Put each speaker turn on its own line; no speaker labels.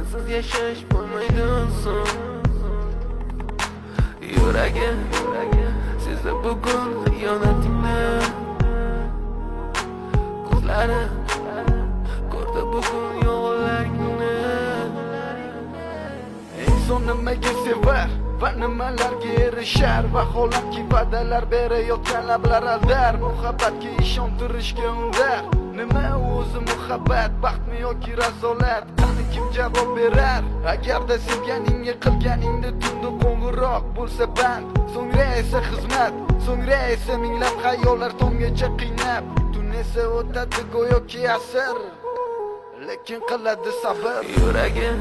sensiz yashash bo'lmaydi so'ng. Yuragim sezdi bugun xiyonatingni, ko'zlarim ko'rdi bugun yolg'onlaringni.
Inson nimaga sevar va nimalarga erishar, vaholanki va'dalar berayotgan lablar aldar, muhabbatga ishontirishga undar. Nima o'zi muhabbat, baxtmi yoki razolat? Qani kim javob berar? Agarda sevganingga qilganingda tunda qo'ng'iroq bo'lsa band, so'ngra esa xizmat, so'ngra esa minglab xayollar tonggacha qiynab, tun esa o'tadi go'yoki asr, lekin qiladi sabr.
Yuragim